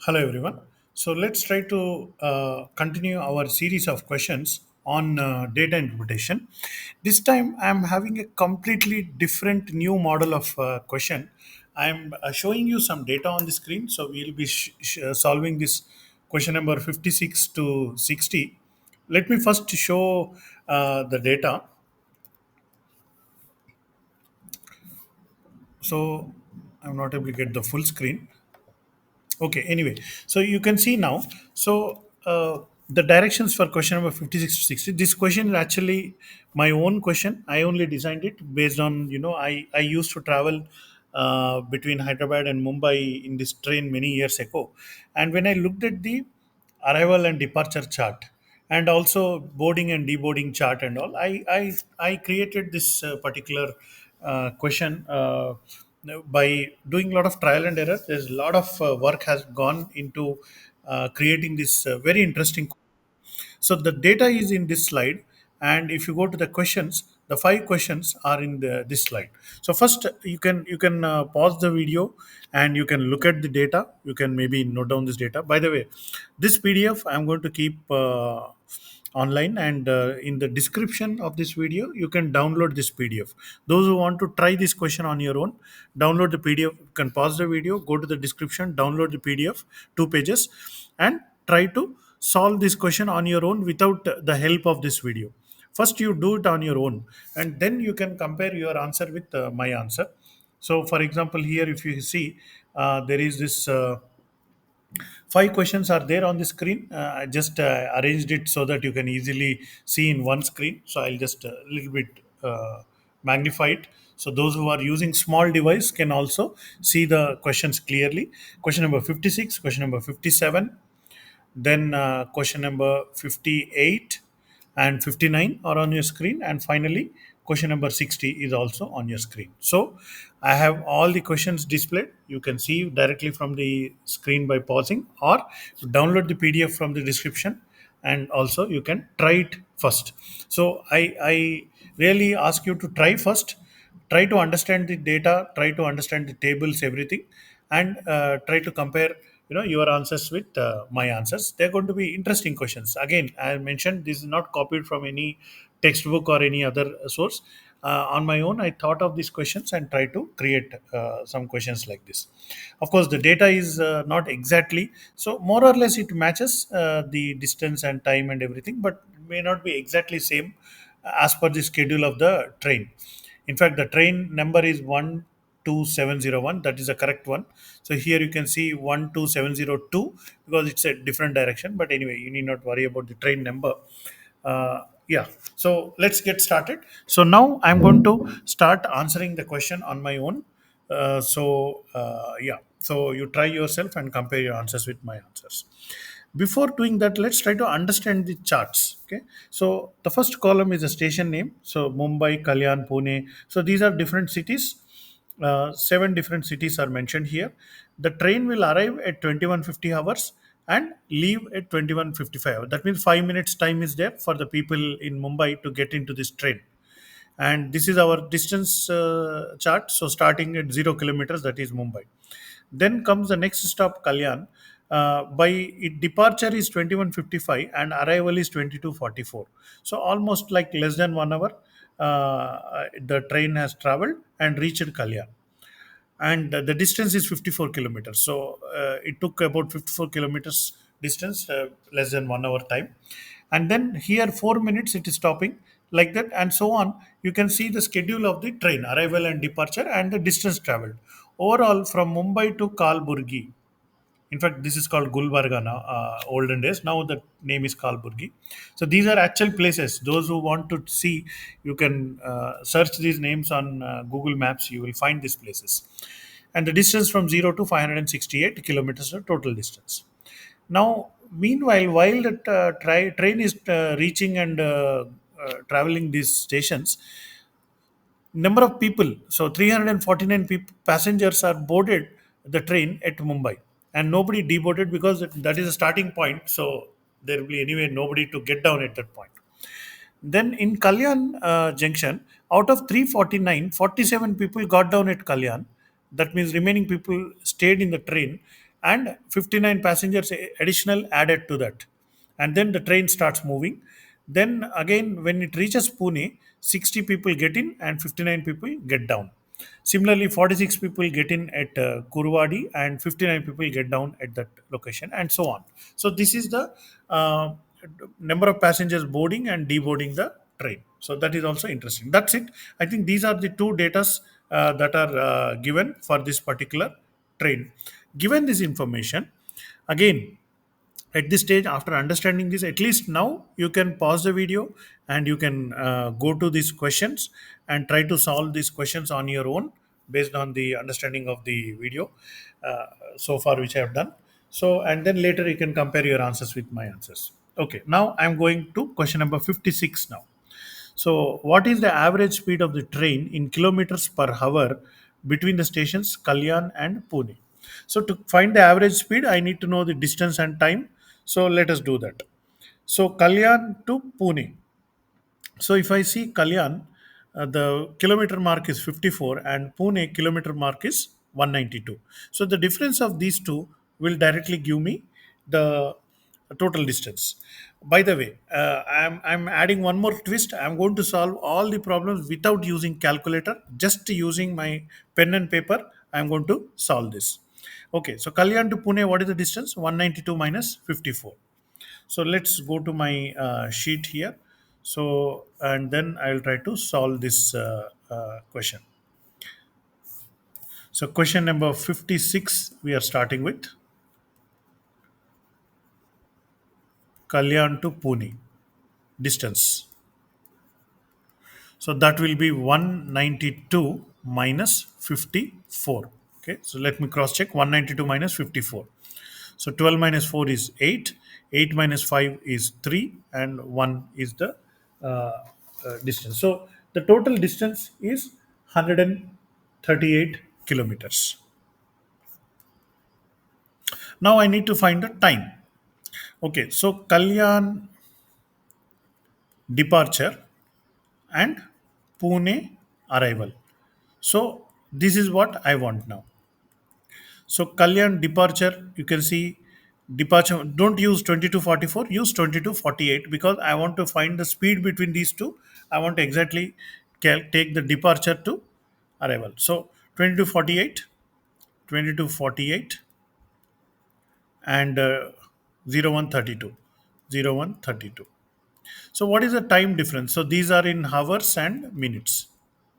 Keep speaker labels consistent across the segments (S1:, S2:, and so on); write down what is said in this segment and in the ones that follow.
S1: Hello, everyone. So let's try to continue our series of questions on data interpretation. This time, I'm having a completely different new model of question. I'm showing you some data on the screen. So we'll be solving this question number 56 to 60. Let me first show the data. So I'm not able to get the full screen. Okay, anyway, so you can see now. So the directions for question number 56 to 60. This question is actually my own question. I only designed it based on, I used to travel between Hyderabad and Mumbai in this train many years ago. And when I looked at the arrival and departure chart and also boarding and deboarding chart and all, I created this particular question by doing a lot of trial and error. There's a lot of work has gone into creating this very interesting. So the data is in this slide, and if you go to the questions, the five questions are in this slide. So first, you can pause the video and you can look at the data. You can maybe note down this data. By the way, this PDF I'm going to keep online, and in the description of this video you can download this PDF. Those who want to try this question on your own, download the PDF. You can pause the video, go to the description, download the PDF, 2 pages, and try to solve this question on your own without the help of this video. First you do it on your own, and then you can compare your answer with my answer. So for example, here if you see, there is this five questions are there on the screen. I just arranged it so that you can easily see in one screen. So I'll just a little bit magnify it. So those who are using small device can also see the questions clearly. Question number 56, question number 57, then question number 58 and 59 are on your screen. And finally, question number 60 is also on your screen. So I have all the questions displayed. You can see directly from the screen by pausing, or download the PDF from the description, and also you can try it first. So I really ask you to try first, try to understand the data, try to understand the tables, everything, and try to compare your answers with my answers. They're going to be interesting questions. Again, I mentioned this is not copied from any textbook or any other source. On my own, I thought of these questions and try to create some questions like this. Of course, the data is not exactly, so more or less it matches the distance and time and everything, but may not be exactly same as per the schedule of the train. In fact, the train number is 12701. That is the correct one. So here you can see 12702 because it's a different direction. But anyway, you need not worry about the train number. Yeah. So let's get started. So now I'm going to start answering the question on my own. Yeah. So you try yourself and compare your answers with my answers. Before doing that, let's try to understand the charts. Okay, so the first column is a station name. So Mumbai, Kalyan, Pune. So these are different cities. Seven different cities are mentioned here. The train will arrive at 21:50 hours and leave at 21:55 hours. That means 5 minutes time is there for the people in Mumbai to get into this train. And this is our distance chart. So starting at 0 kilometers, that is Mumbai. Then comes the next stop, Kalyan. By it departure is 21:55 and arrival is 22:44. So almost like less than 1 hour, the train has traveled and reached Kalyan, and the distance is 54 kilometers. So it took about 54 kilometers distance, less than 1 hour time. And then here 4 minutes it is stopping, like that, and so on. You can see the schedule of the train arrival and departure and the distance traveled overall from Mumbai to Kalburgi. In fact, this is called Gulbarga now. Olden days, now the name is Kalburgi. So these are actual places. Those who want to see, you can search these names on Google Maps. You will find these places. And the distance from 0 to 568 kilometers, the total distance. Now, meanwhile, while the train is reaching and traveling these stations, number of people, so 349 passengers are boarded the train at Mumbai, and nobody deboarded because that is a starting point. So there will be anyway nobody to get down at that point. Then in Kalyan junction, out of 349, 47 people got down at Kalyan. That means remaining people stayed in the train and 59 passengers additional added to that, and then the train starts moving. Then again, when it reaches Pune, 60 people get in and 59 people get down. Similarly, 46 people get in at Kurwadi and 59 people get down at that location, and so on. So this is the uh, number of passengers boarding and deboarding the train. So that is also interesting. That's it. I think these are the two datas that are given for this particular train. Given this information, again, at this stage, after understanding this, at least now you can pause the video and you can go to these questions and try to solve these questions on your own based on the understanding of the video uh, so far which I have done. So and then later you can compare your answers with my answers. Okay, now I'm going to question number 56 now. So, what is the average speed of the train in kilometers per hour between the stations Kalyan and Pune? So, to find the average speed, I need to know the distance and time. So, let us do that. So, Kalyan to Pune. So if I see Kalyan, the kilometer mark is 54 and Pune kilometer mark is 192. So the difference of these two will directly give me the total distance. By the way, I'm adding one more twist. I'm going to solve all the problems without using calculator, just using my pen and paper. I'm going to solve this. Okay, so Kalyan to Pune, what is the distance? 192 minus 54. So let's go to my sheet here. So and then I'll try to solve this question. So question number 56 we are starting with Kalyan to Pune distance. So that will be 192 minus 54. Okay, so let me cross check 192 minus 54. So 12 minus 4 is 8, 8 minus 5 is 3, and 1 is the distance. So the total distance is 138 kilometers. Now I need to find the time. Okay, so Kalyan departure and Pune arrival. So this is what I want now. So Kalyan departure, you can see departure. Don't use 2244. Use 2248 because I want to find the speed between these two. I want to exactly take the departure to arrival. So 2248, 2248, and 0132, 0132. So what is the time difference? So these are in hours and minutes.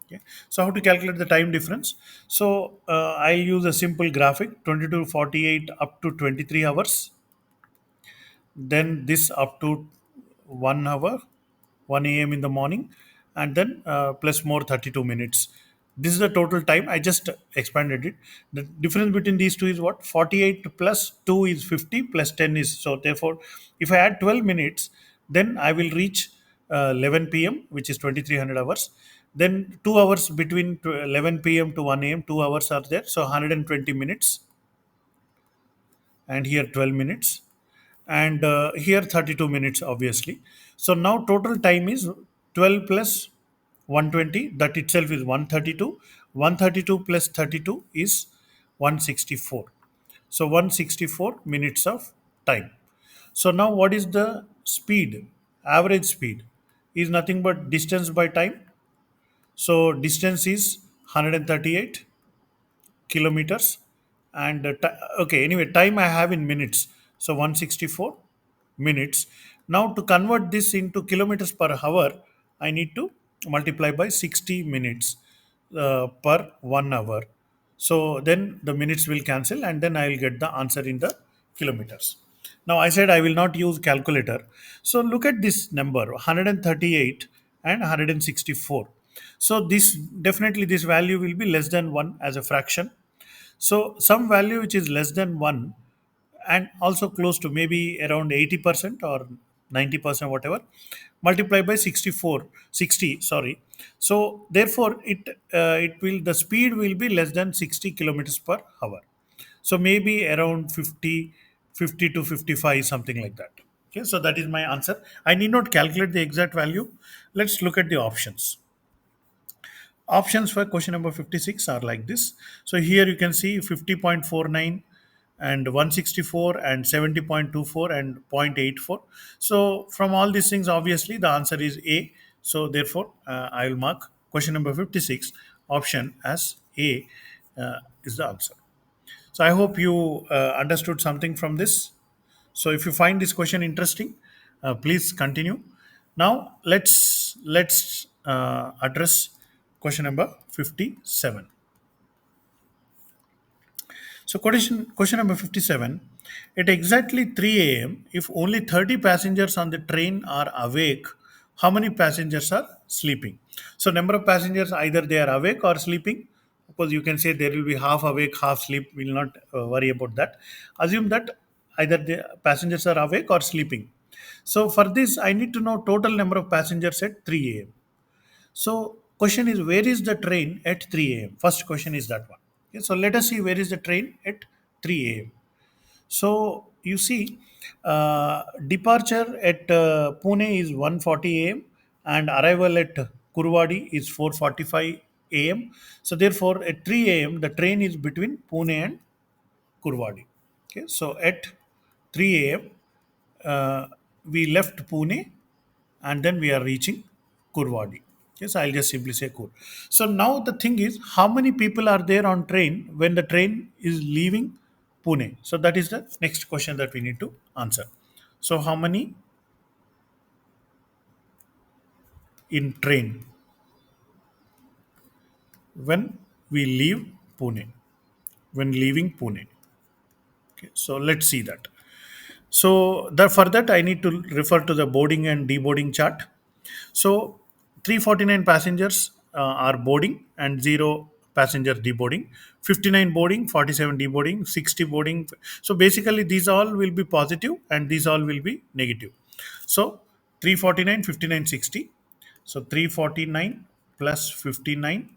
S1: Okay. So how to calculate the time difference? So I'll use a simple graphic 22:48 up to 23 hours, then this up to 1 hour, 1 a.m. in the morning, and then plus more 32 minutes. This is the total time. I just expanded it. The difference between these two is what? 48 plus 2 is 50 plus 10 is. So therefore, if I add 12 minutes, then I will reach 11 p.m., which is 2300 hours. Then 2 hours between 11 p.m. to 1 a.m., 2 hours are there. So 120 minutes, and here 12 minutes, and here 32 minutes obviously. So now total time is 12 plus 120, that itself is 132. 132 plus 32 is 164. So 164 minutes of time. So now what is the speed? Average speed is nothing but distance by time. So distance is 138 kilometers, and okay, anyway, time I have in minutes. So 164 minutes. Now to convert this into kilometers per hour, I need to multiply by 60 minutes per 1 hour. So then the minutes will cancel and then I will get the answer in the kilometers. Now I said I will not use calculator. So look at this number 138 and 164. So this definitely this value will be less than 1 as a fraction. So some value which is less than 1 and also close to maybe around 80% or 90%, whatever, multiply by 64, 60, sorry. So therefore it will, the speed will be less than 60 kilometers per hour. So maybe around 50, 50 to 55, something like that. Okay, so that is my answer. I need not calculate the exact value. Let's look at the options. Options for question number 56 are like this. So here you can see 50.49 and 164 and 70.24 and 0.84. So from all these things, obviously the answer is A. So therefore, I will mark question number 56 option as A is the answer. So I hope you understood something from this. So if you find this question interesting, please continue. Now let's address question number 57. So question number 57. At exactly 3 a.m., if only 30 passengers on the train are awake, how many passengers are sleeping? So number of passengers, either they are awake or sleeping. Because you can say there will be half awake, half sleep. We will not worry about that. Assume that either the passengers are awake or sleeping. So for this, I need to know total number of passengers at 3 a.m. So question is, where is the train at 3 a.m.? First question is that one. Okay, so let us see where is the train at 3 a.m. So you see, departure at Pune is 1:40 a.m. and arrival at Kurwadi is 4:45 a.m. So therefore, at 3 a.m. the train is between Pune and Kurwadi. Okay, so at 3 a.m. Uh, we left Pune and then we are reaching Kurwadi. Yes, I'll just simply say Kur. So now the thing is, how many people are there on train when the train is leaving Pune? So that is the next question that we need to answer. So how many in train when we leave Pune? When leaving Pune. Okay, so let's see that. So for that, I need to refer to the boarding and deboarding chart. So 349 passengers are boarding and 0 passengers deboarding. 59 boarding, 47 deboarding, 60 boarding. So basically, these all will be positive and these all will be negative. So 349, 59, 60. So 349 plus 59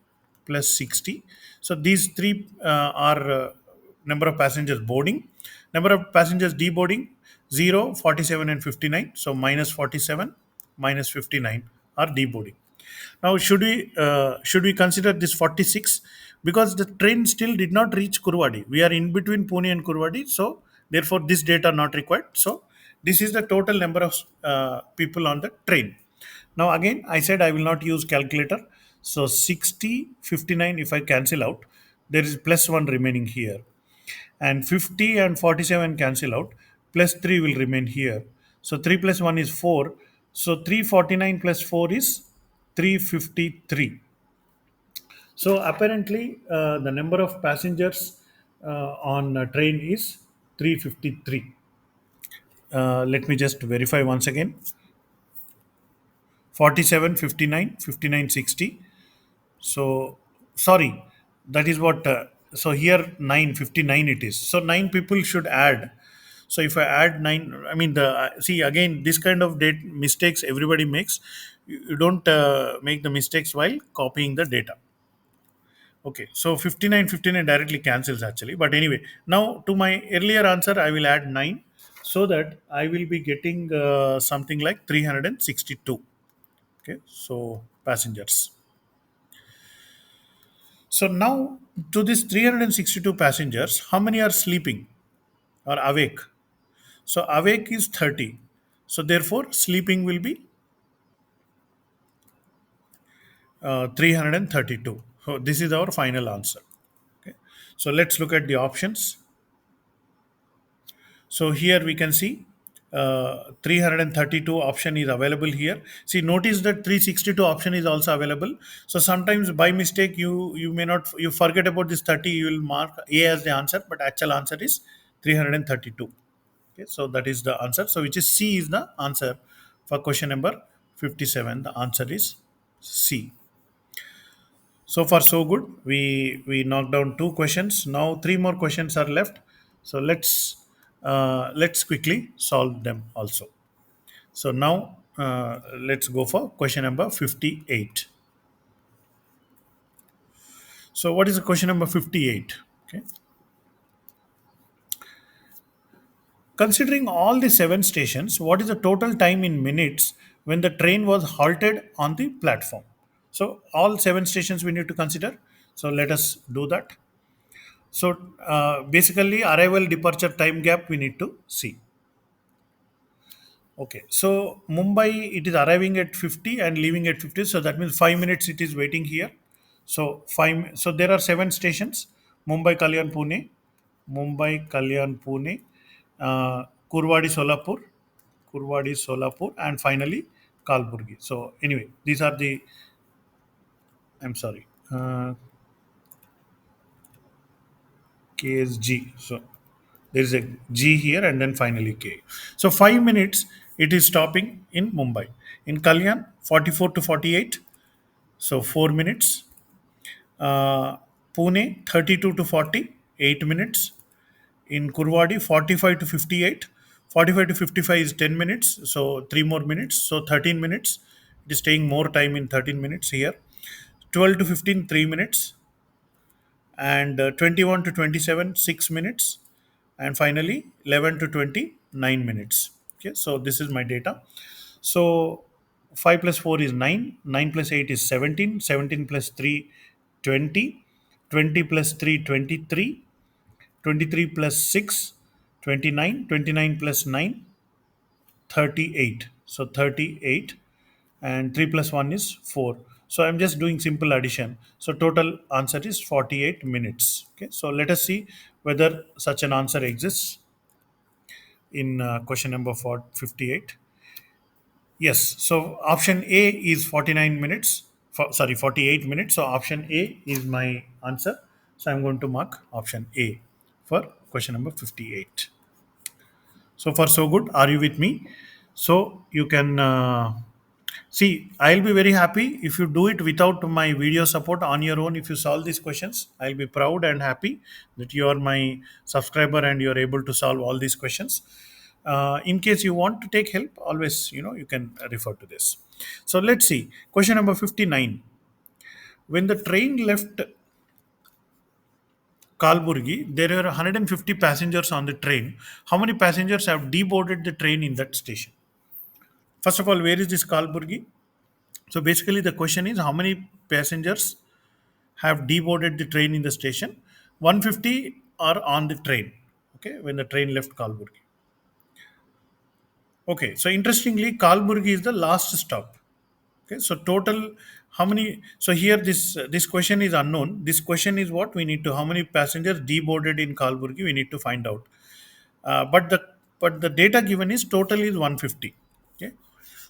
S1: plus 60. So these three are number of passengers boarding. Number of passengers deboarding 0, 47, and 59. So minus 47, minus 59 are deboarding. Now, should we consider this 46 because the train still did not reach Kurwadi? We are in between Pune and Kurwadi, so therefore this data are not required. So this is the total number of people on the train. Now again, I said I will not use calculator. So 60, 59. If I cancel out, there is plus one remaining here, and 50 and 47 cancel out, plus 3 will remain here. So 3 plus 1 is 4. So 349 plus 4 is 353. So apparently the number of passengers on a train is 353. Let me just verify once again. 47, 59, 59, 60. So sorry, that is what. So here 9:59 it is. So 9 people should add. So if I add 9, I mean the see again this kind of date mistakes everybody makes. You don't make the mistakes while copying the data. Okay, so 59, 59 directly cancels actually. But anyway, now to my earlier answer, I will add 9 so that I will be getting something like 362. Okay, so passengers. So now to this 362 passengers, how many are sleeping or awake? So awake is 30. So therefore, sleeping will be 332. So this is our final answer. Okay. So let's look at the options. So here we can see 332 option is available here. See, notice that 362 option is also available. So sometimes by mistake you may not you forget about this 30. You will mark A as the answer, but actual answer is 332. Okay, so that is the answer. So which is C is the answer for question number 57. The answer is C. So far so good. We knocked down two questions. Now three more questions are left. So let's quickly solve them also. So now let's go for question number 58. So what is the question number 58? Okay. Considering all the seven stations, what is the total time in minutes when the train was halted on the platform? So all seven stations we need to consider. So let us do that. So basically, arrival departure time gap we need to see. Okay, so Mumbai, it is arriving at 50 and leaving at 50. So that means 5 minutes it is waiting here. So so there are seven stations: Mumbai, Kalyan, Pune, Mumbai, Kalyan, Pune, Kurwadi, Solapur, Kurwadi, Solapur, and finally Kalburgi. So anyway, these are the. I'm sorry. KSG. So there is a G here and then finally K. So 5 minutes it is stopping in Mumbai. In Kalyan, 44 to 48. So 4 minutes. Uh, Pune, 32 to 40, 8 minutes. In Kurwadi, 45 to 58. 45 to 55 is 10 minutes. So 3 more minutes. So 13 minutes. It is taking more time in 13 minutes here. 12 to 15, 3 minutes. And 21 to 27, 6 minutes. And finally 11 to 20, 9 minutes. Okay, so this is my data. So 5 plus 4 is 9, 9 plus 8 is 17, 17 plus 3, 20, 20 plus 3, 23, 23 plus 6, 29, 29 plus 9, 38. So 38, and 3 plus 1 is 4. So I'm just doing simple addition. So total answer is 48 minutes. Okay, so let us see whether such an answer exists in question number 58. Yes, so option A is 49 minutes. Sorry, 48 minutes. So option A is my answer. So I'm going to mark option A for question number 58. So far, so good. Are you with me? So you can see, I'll be very happy if you do it without my video support on your own. If you solve these questions, I'll be proud and happy that you are my subscriber and you're able to solve all these questions. In case you want to take help, always, you can refer to this. So let's see. Question number 59. When the train left Kalburgi, there were 150 passengers on the train. How many passengers have deboarded the train in that station? First of all, where is this Kalburgi? So basically, the question is how many passengers have deboarded the train in the station? 150 are on the train. Okay, when the train left Kalburgi. Okay, so interestingly, Kalburgi is the last stop. Okay, so total how many? So here this question is unknown. This question is what we need to how many passengers deboarded in Kalburgi? We need to find out. But the data given is total is 150. Okay,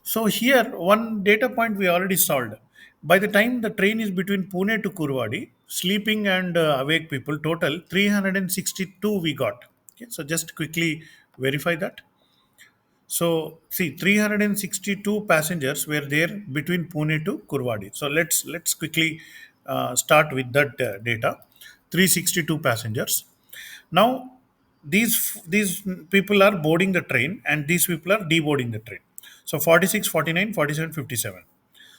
S1: so here one data point we already solved. By the time the train is between Pune to Kurwadi, sleeping and awake people total 362 we got. Okay, so just quickly verify that. So see, 362 passengers were there between Pune to Kurwadi. So let's quickly start with that data. 362 passengers. Now these people are boarding the train and these people are deboarding the train. So 46, 49, 47, 57.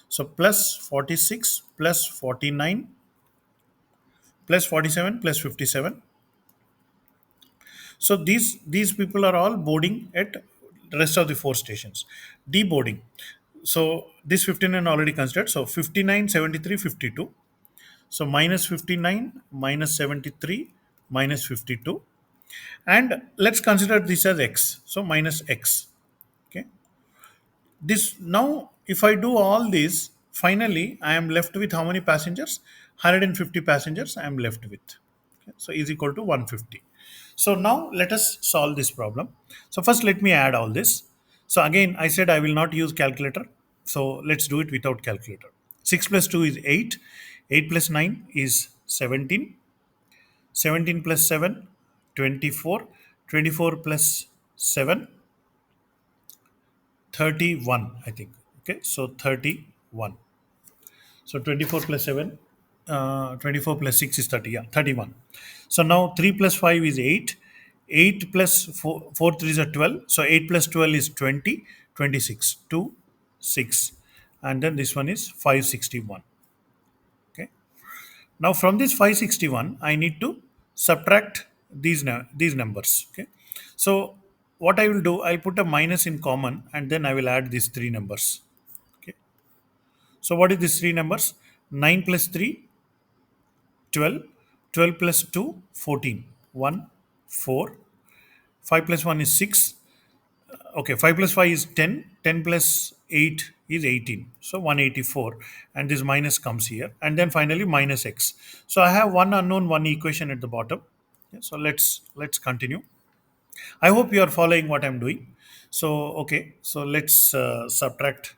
S1: So plus 46 plus 49 plus 47 plus 57. So these people are all boarding at the rest of the four stations. Deboarding. So this 59 already considered. So 59, 73, 52. So minus 59 minus 73 minus 52. And let's consider this as x. So minus x. Okay. This now, if I do all this, finally I am left with how many passengers? 150 passengers I am left with. Okay, so is equal to 150. So now let us solve this problem. So first let me add all this. So again I said I will not use calculator. So let's do it without calculator. 6 plus 2 is 8. 8 plus 9 is 17. 17 plus 7, 24. 24 plus 7, 31, I think. Okay, so 31. So 24 plus 7, 24 plus 6 is 30. Yeah, 31. So now 3 plus 5 is 8. 8 plus 4, 4 3 is 12. So 8 plus 12 is 20, 26. 2, 6. And then this one is 561. Okay. Now from this 561, I need to subtract these numbers. Okay. So what I will do, I'll put a minus in common and then I will add these three numbers. Okay. So what is these three numbers? 9 plus 3, 12. 12 plus 2, 14. 1, 4. 5 plus 1 is 6. Okay, 5 plus 5 is 10. 10 plus 8 is 18. So 184. And this minus comes here. And then finally minus x. So I have one unknown, one equation at the bottom. Yeah, so let's continue. I hope you are following what I'm doing. So, okay, so let's subtract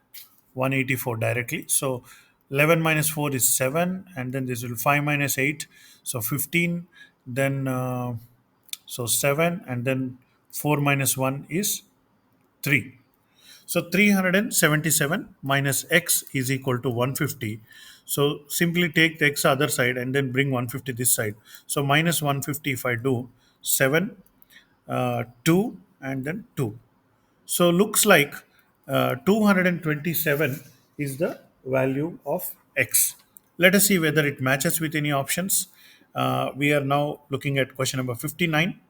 S1: 184 directly. So, 11 minus 4 is 7, and then this will 5 minus 8, so 15, then so 7, and then 4 minus 1 is 3. So 377 minus x is equal to 150. So simply take the x other side and then bring 150 this side. So minus 150 if I do 7, 2 and then 2. So looks like 227 is the value of x. Let us see whether it matches with any options. We are now looking at question number 59.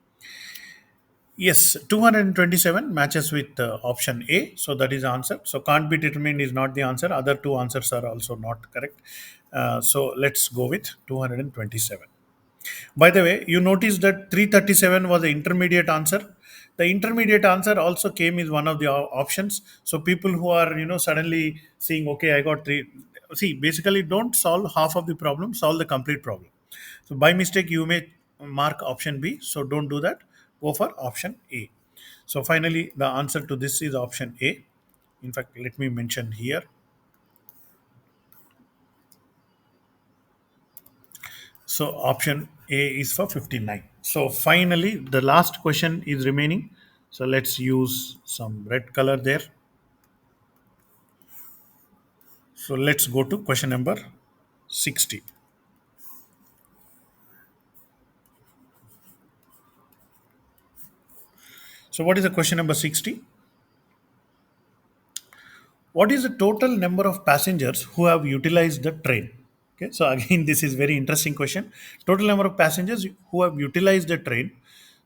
S1: Yes, 227 matches with option A. So that is the answer. So can't be determined is not the answer. Other two answers are also not correct. So let's go with 227. By the way, you notice that 337 was the intermediate answer. The intermediate answer also came as one of the options. So people who are suddenly seeing, okay, I got three. See, basically, don't solve half of the problem. Solve the complete problem. So by mistake, you may mark option B. So don't do that. Go for option A. So finally, the answer to this is option A. In fact, let me mention here. So option A is for 59. So finally, the last question is remaining. So let's use some red color there. So let's go to question number 60. So what is the question number 60? What is the total number of passengers who have utilized the train? Okay, so again, this is very interesting question. Total number of passengers who have utilized the train.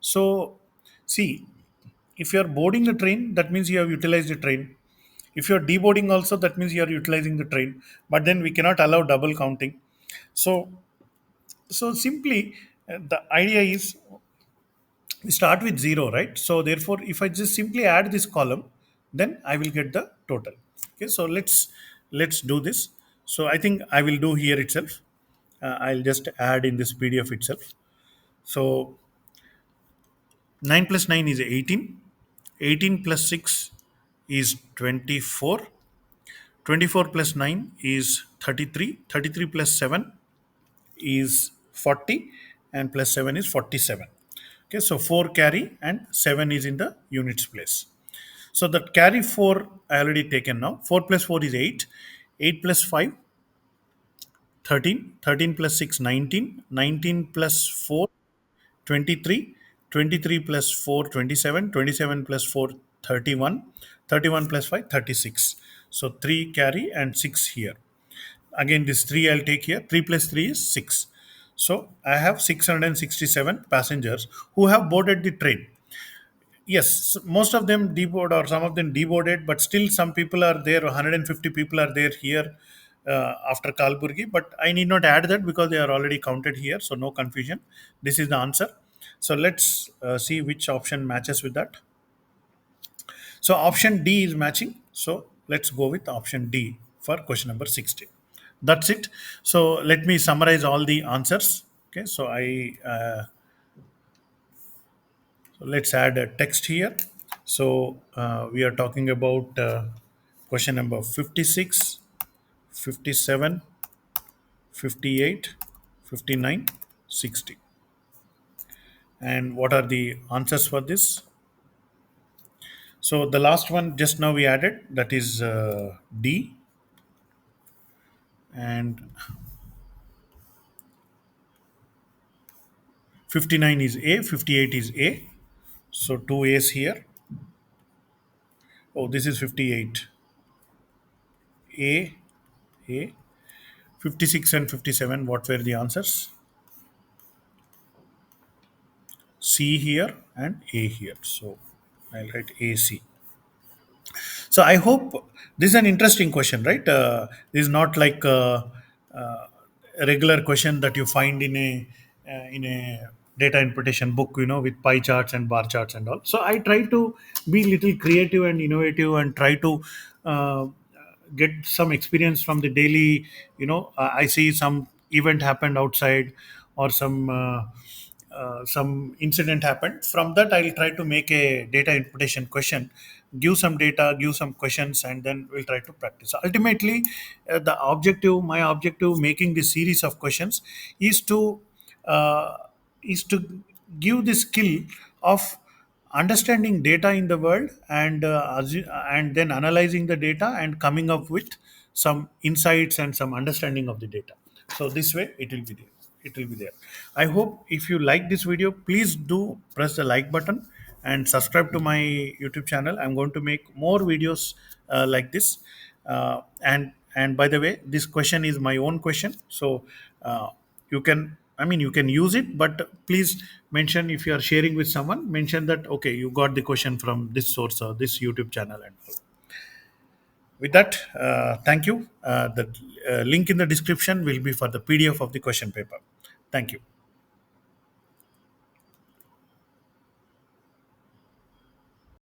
S1: So see, if you are boarding the train, that means you have utilized the train. If you are deboarding also, that means you are utilizing the train. But then we cannot allow double counting. So simply the idea is we start with 0, right? So therefore, if I just simply add this column, then I will get the total. Okay, so let's do this. So I think I will do here itself. I'll just add in this PDF itself. So 9 plus 9 is 18. 18 plus 6 is 24. 24 plus 9 is 33. 33 plus 7 is 40, and plus 7 is 47. Okay, so 4 carry and 7 is in the units place. So that carry 4 I already taken now. 4 plus 4 is 8. 8 plus 5, 13. 13 plus 6, 19. 19 plus 4, 23. 23 plus 4, 27. 27 plus 4, 31. 31 plus 5, 36. So 3 carry and 6 here. Again, this 3 I'll take here. 3 plus 3 is 6. So I have 667 passengers who have boarded the train. Yes, most of them deboard or some of them deboarded, but still some people are there. 150 people are there here after Kalburgi. But I need not add that because they are already counted here. So no confusion. This is the answer. So let's see which option matches with that. So option D is matching. So let's go with option D for question number 16. That's it. So let me summarize all the answers. Okay, so let's add a text here. So we are talking about question number 56, 57, 58, 59, 60. And what are the answers for this? So the last one just now we added, that is D. And 59 is A, 58 is A. So two A's here. Oh, this is 58. A, A. 56 and 57, what were the answers? C here and A here. So I'll write AC. So I hope this is an interesting question, right? This is not like a regular question that you find in in a data interpretation book, with pie charts and bar charts and all. So I try to be little creative and innovative and try to uh, get some experience from the daily. I see some event happened outside, or some incident happened. From that, I'll try to make a data interpretation question, give some data, give some questions, and then we'll try to practice. Ultimately, my objective, making this series of questions, is to uh, is to give the skill of understanding data in the world, and then analyzing the data and coming up with some insights and some understanding of the data. So this way it will be there. I hope if you like this video, please do press the like button and subscribe to my YouTube channel. I'm going to make more videos like this. And by the way, this question is my own question, so you can, you can use it, but please mention, if you are sharing with someone, mention that okay, you got the question from this source or this YouTube channel. And with that, thank you. The link in the description will be for the PDF of the question paper. Thank you.